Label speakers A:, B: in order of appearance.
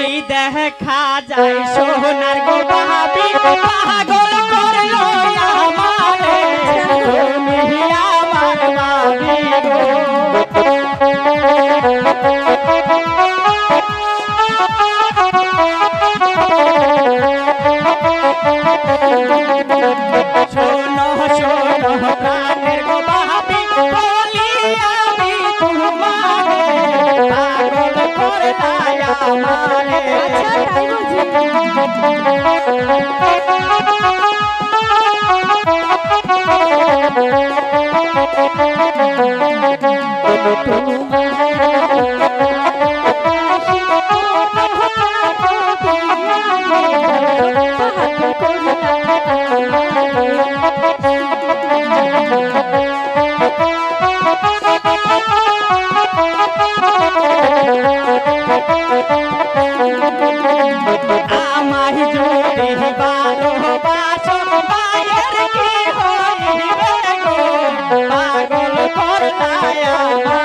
A: ওই দেখা যায় সোনার গো ভাবি পাগল করলো আমারে তুমি আমার ভাবি গো শোনো শোনো প্রাণের গো ভাবি বলি আমি তোমারে পাগল করলাই আমারে
B: আচ্ছা তাই বুঝি
A: আমার যদি ভালোবাসো মায়ের কি হইবে গো পাগল করলাই আমারে